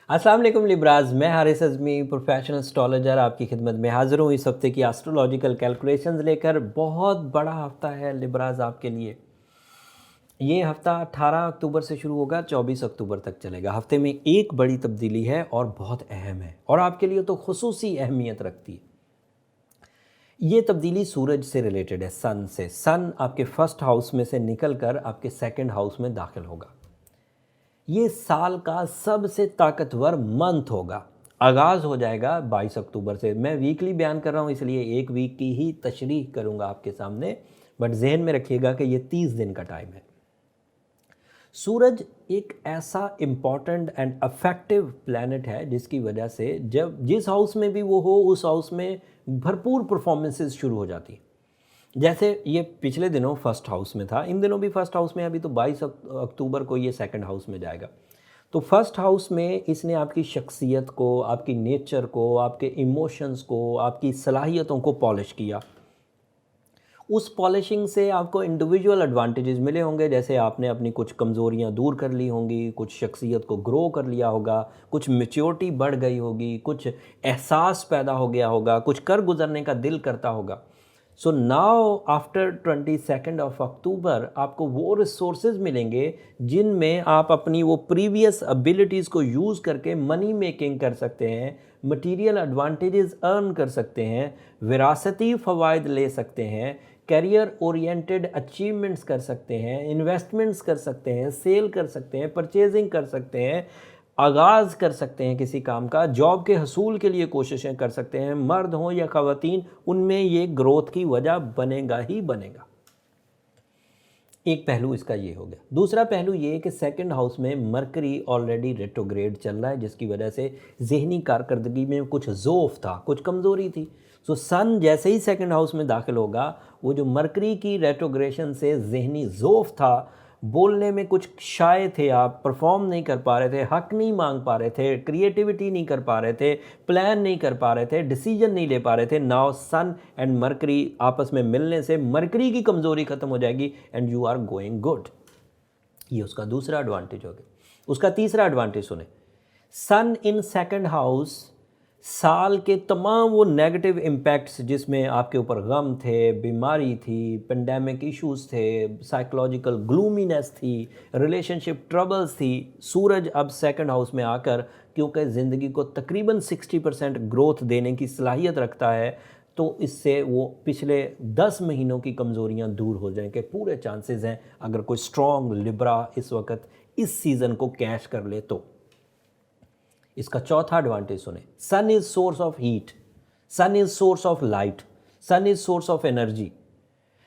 अस्सलाम वालेकुम लिब्राज, मैं हारिस अज़मी प्रोफेशनल एस्ट्रोलॉजर आपकी खिदमत में हाज़िर हूँ इस हफ्ते की एस्ट्रोलॉजिकल कैलकुलेशंस लेकर। बहुत बड़ा हफ्ता है लिब्राज आपके लिए। ये हफ्ता 18 अक्टूबर से शुरू होगा, 24 अक्टूबर तक चलेगा। हफ्ते में एक बड़ी तब्दीली है और बहुत अहम है और आपके लिए तो खुसूसी अहमियत रखती है। ये तब्दीली सूरज से रिलेटेड है, सन से। सन आपके फर्स्ट हाउस में से निकल कर आपके सेकेंड हाउस में दाखिल होगा। ये साल का सबसे ताकतवर मंथ होगा। आगाज़ हो जाएगा 22 अक्टूबर से। मैं वीकली बयान कर रहा हूँ इसलिए एक वीक की ही तशरीह करूँगा आपके सामने, बट जहन में रखिएगा कि ये 30 दिन का टाइम है। सूरज एक ऐसा इम्पॉर्टेंट एंड अफेक्टिव प्लैनेट है जिसकी वजह से जब जिस हाउस में भी वो हो उस हाउस में भरपूर परफॉर्मेंसेस शुरू हो जाती हैं। जैसे ये पिछले दिनों फर्स्ट हाउस में था, इन दिनों भी फर्स्ट हाउस में, अभी तो 22 अक्टूबर को ये सेकंड हाउस में जाएगा। तो फर्स्ट हाउस में इसने आपकी शख्सियत को, आपकी नेचर को, आपके इमोशंस को, आपकी सलाहियतों को पॉलिश किया। उस पॉलिशिंग से आपको इंडिविजुअल एडवांटेजेस मिले होंगे, जैसे आपने अपनी कुछ कमज़ोरियां दूर कर ली होंगी, कुछ शख्सियत को ग्रो कर लिया होगा, कुछ मैच्योरिटी बढ़ गई होगी, कुछ एहसास पैदा हो गया होगा, कुछ कर गुजरने का दिल करता होगा। So now after 22 of October आपको वो रिसोर्सेज मिलेंगे जिनमें आप अपनी वो प्रीवियस एबिलिटीज़ को यूज़ करके मनी मेकिंग कर सकते हैं, मटीरियल एडवांटेजेस अर्न कर सकते हैं, विरासती फ़वाइद ले सकते हैं, कैरियर ओरिएंटेड अचीवमेंट्स कर सकते हैं, इन्वेस्टमेंट्स कर सकते हैं, सेल कर सकते हैं, परचेजिंग कर सकते हैं, आगाज़ कर सकते हैं किसी काम का, जॉब के हसूल के लिए कोशिशें कर सकते हैं। मर्द हों या ख़वातीन, उनमें ये ग्रोथ की वजह बनेगा ही बनेगा। एक पहलू इसका ये हो गया। दूसरा पहलू ये कि सेकंड हाउस में मरकरी ऑलरेडी रेट्रोग्रेड चल रहा है, जिसकी वजह से जहनी कारकर्दगी में कुछ ज़ोफ़ था, कुछ कमज़ोरी थी। सो सन जैसे ही सेकंड हाउस में दाखिल होगा, वो जो मरकरी की रेट्रोग्रेशन से जहनी ज़ोफ़ था, बोलने में कुछ शाये थे, आप परफॉर्म नहीं कर पा रहे थे, हक नहीं मांग पा रहे थे, क्रिएटिविटी नहीं कर पा रहे थे, प्लान नहीं कर पा रहे थे, डिसीजन नहीं ले पा रहे थे। नाउ सन एंड मरकरी आपस में मिलने से मरकरी की कमज़ोरी ख़त्म हो जाएगी and you are going good. ये उसका दूसरा एडवांटेज हो गया। उसका तीसरा एडवांटेज सुने, सन इन सेकंड हाउस साल के तमाम वो नेगेटिव इम्पैक्ट्स जिसमें आपके ऊपर गम थे, बीमारी थी, पेंडेमिक इश्यूज थे, साइकोलॉजिकल ग्लूमीनेस थी, रिलेशनशिप ट्रबल्स थी, सूरज अब सेकंड हाउस में आकर, क्योंकि ज़िंदगी को तकरीबन 60% ग्रोथ देने की सलाहियत रखता है, तो इससे वो पिछले 10 महीनों की कमज़ोरियां दूर हो जाएं के पूरे चांसेस हैं, अगर कोई स्ट्रॉन्ग लिब्रा इस वक्त इस सीज़न को कैश कर ले तो। इसका चौथा एडवांटेज सुने, sun is source of heat, sun is source of light, sun is source of energy.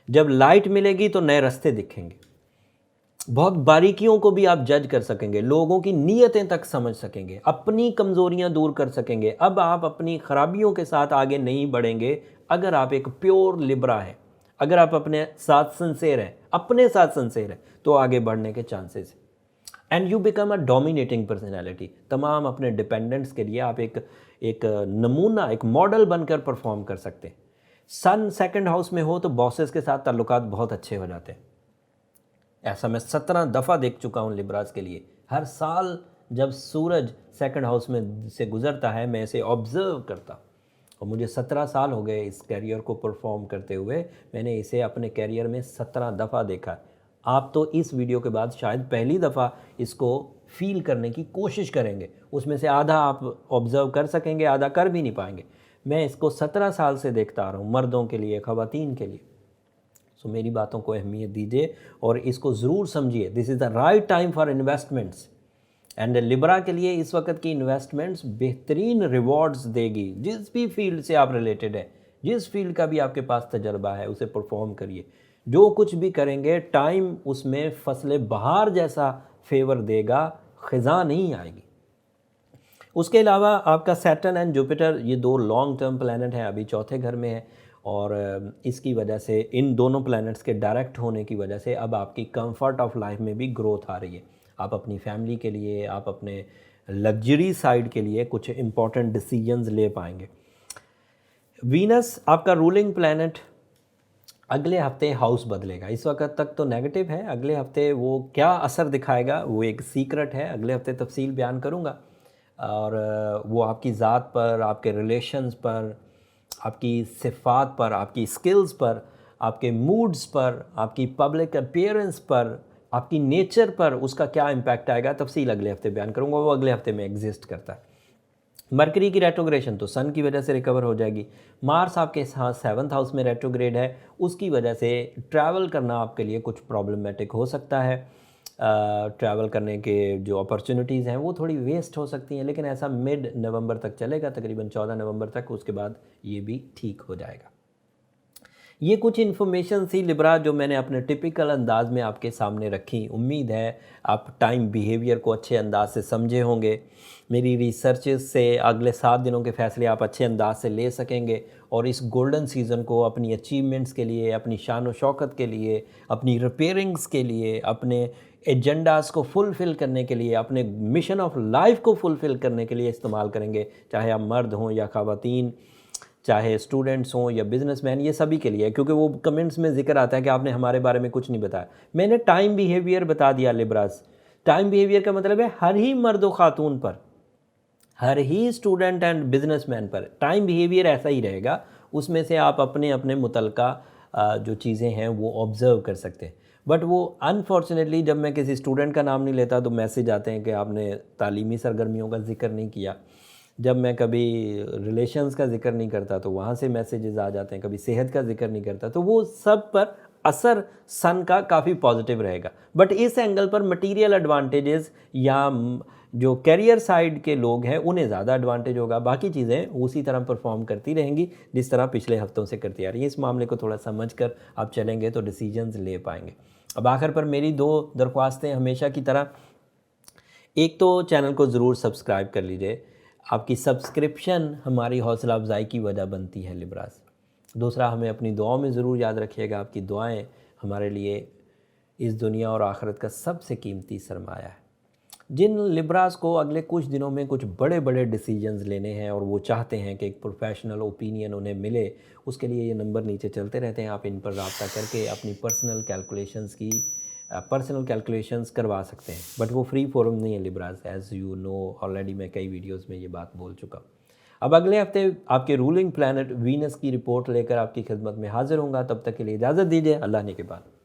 जब लाइट मिलेगी तो नए रास्ते दिखेंगे, बहुत बारीकियों को भी आप जज कर सकेंगे, लोगों की नीयतें तक समझ सकेंगे, अपनी कमज़ोरियां दूर कर सकेंगे। अब आप अपनी खराबियों के साथ आगे नहीं बढ़ेंगे। अगर आप एक प्योर लिब्रा हैं, अगर आप अपने साथ सिंसेर हैं, अपने साथ सिंसेर हैं, तो आगे बढ़ने के चांसेस हैं and you become a dominating personality. तमाम अपने डिपेंडेंट्स के लिए आप एक नमूना, एक मॉडल बनकर परफॉर्म कर सकते हैं। सन सेकंड हाउस में हो तो बॉसेस के साथ ताल्लुकात बहुत अच्छे हो जाते हैं। ऐसा मैं 17 दफ़ा देख चुका हूँ लिब्रास के लिए। हर साल जब सूरज सेकंड हाउस में से गुजरता है, मैं इसे ऑब्ज़र्व करता हूँ और मुझे 17 साल हो गए इस कैरियर को परफॉर्म करते हुए। मैंने इसे अपने कैरियर में 17 दफ़ा देखा। आप तो इस वीडियो के बाद शायद पहली दफ़ा इसको फील करने की कोशिश करेंगे, उसमें से आधा आप ऑब्ज़र्व कर सकेंगे, आधा कर भी नहीं पाएंगे। मैं इसको 17 साल से देखता आ रहा हूँ, मर्दों के लिए, ख़वातीन के लिए। सो मेरी बातों को अहमियत दीजिए और इसको ज़रूर समझिए। This is the right time for investments and Libra के लिए इस वक्त की इन्वेस्टमेंट्स बेहतरीन रिवॉर्ड्स देगी। जिस भी फील्ड से आप रिलेटेड है, जिस फील्ड का भी आपके पास तजर्बा है, उसे परफॉर्म करिए। जो कुछ भी करेंगे टाइम उसमें फसले बहार जैसा फेवर देगा, ख़ज़ा नहीं आएगी। उसके अलावा आपका सैटर्न एंड जुपिटर, ये दो लॉन्ग टर्म प्लैनेट हैं, अभी चौथे घर में है और इसकी वजह से, इन दोनों प्लैनेट्स के डायरेक्ट होने की वजह से अब आपकी कंफर्ट ऑफ लाइफ में भी ग्रोथ आ रही है। आप अपनी फैमिली के लिए, आप अपने लग्जरी साइड के लिए कुछ इंपॉर्टेंट डिसीजंस ले पाएंगे। वीनस आपका रूलिंग प्लैनेट अगले हफ्ते हाउस बदलेगा। इस वक्त तक तो नेगेटिव है, अगले हफ्ते वो क्या असर दिखाएगा वो एक सीक्रेट है, अगले हफ्ते तफसील बयान करूँगा। और वो आपकी ज़ात पर, आपके रिलेशंस पर, आपकी सिफ़ात पर, आपकी स्किल्स पर, आपके मूड्स पर, आपकी पब्लिक अपीयरेंस पर, आपकी नेचर पर उसका क्या इम्पैक्ट आएगा, तफसील अगले हफ्ते बयान करूँगा। वो अगले हफ्ते में एग्जिस्ट करता है। मरकरी की रेट्रोग्रेशन तो सन की वजह से रिकवर हो जाएगी। मार्स आपके साथ 7th हाउस में रेट्रोग्रेड है, उसकी वजह से ट्रैवल करना आपके लिए कुछ प्रॉब्लमेटिक हो सकता है। ट्रैवल करने के जो अपॉर्चुनिटीज़ हैं वो थोड़ी वेस्ट हो सकती हैं, लेकिन ऐसा मिड नवंबर तक चलेगा, तकरीबन 14 नवंबर तक। उसके बाद ये भी ठीक हो जाएगा। ये कुछ इन्फॉर्मेशन थी लिब्रा जो मैंने अपने टिपिकल अंदाज में आपके सामने रखी। उम्मीद है आप टाइम बिहेवियर को अच्छे अंदाज से समझे होंगे। मेरी रिसर्चेस से अगले 7 दिनों के फ़ैसले आप अच्छे अंदाज से ले सकेंगे और इस गोल्डन सीज़न को अपनी अचीवमेंट्स के लिए, अपनी शान व शौकत के लिए, अपनी रिपेयरिंग्स के लिए, अपने एजेंडाज़ को फुलफ़िल करने के लिए, अपने मिशन ऑफ लाइफ को फुलफ़िल करने के लिए इस्तेमाल करेंगे। चाहे आप मर्द हों या ख़वातीन, चाहे स्टूडेंट्स हों या बिजनेसमैन, ये सभी के लिए। क्योंकि वो कमेंट्स में ज़िक्र आता है कि आपने हमारे बारे में कुछ नहीं बताया। मैंने टाइम बिहेवियर बता दिया लिब्रास। टाइम बिहेवियर का मतलब है हर ही मर्द व ख़ातून पर, हर ही स्टूडेंट एंड बिजनेसमैन पर टाइम बिहेवियर ऐसा ही रहेगा। उसमें से आप अपने अपने मुतलका जो चीज़ें हैं वो ऑब्ज़र्व कर सकते हैं। बट वो अनफॉर्चुनेटली जब मैं किसी स्टूडेंट का नाम नहीं लेता तो मैसेज आते हैं कि आपने तालीमी सरगर्मियों का ज़िक्र नहीं किया। जब मैं कभी रिलेशंस का ज़िक्र नहीं करता तो वहाँ से मैसेजेस आ जाते हैं, कभी सेहत का ज़िक्र नहीं करता तो वो सब पर असर सन का काफ़ी पॉजिटिव रहेगा। बट इस एंगल पर मटेरियल एडवांटेजेस या जो कैरियर साइड के लोग हैं उन्हें ज़्यादा एडवांटेज होगा। बाकी चीज़ें उसी तरह परफॉर्म करती रहेंगी जिस तरह पिछले हफ्तों से करती आ रही हैं। इस मामले को थोड़ा समझ कर आप चलेंगे तो डिसीजंस ले पाएंगे। अब आखिर पर मेरी 2 दरख्वास्तें हमेशा की तरह। एक तो चैनल को ज़रूर सब्सक्राइब कर लीजिए। आपकी सब्सक्रिप्शन हमारी हौसला अफजाई की वजह बनती है लिब्रास। दूसरा, हमें अपनी दुआओं में ज़रूर याद रखिएगा। आपकी दुआएं हमारे लिए इस दुनिया और आखिरत का सबसे कीमती सरमाया है। जिन लिब्रास को अगले कुछ दिनों में कुछ बड़े बड़े डिसीजंस लेने हैं और वो चाहते हैं कि एक प्रोफेशनल ओपिनियन उन्हें मिले, उसके लिए ये नंबर नीचे चलते रहते हैं। आप इन पर रब्ता करके अपनी पर्सनल कैलकुलेशंस करवा सकते हैं। बट वो फ्री फोरम नहीं है Libras, as you know already. मैं कई वीडियोस में ये बात बोल चुका। अब अगले हफ्ते आपके रूलिंग प्लैनेट वीनस की रिपोर्ट लेकर आपकी खिदमत में हाजिर होऊंगा। तब तक के लिए इजाज़त दीजिए। अल्लाह ने के बाद।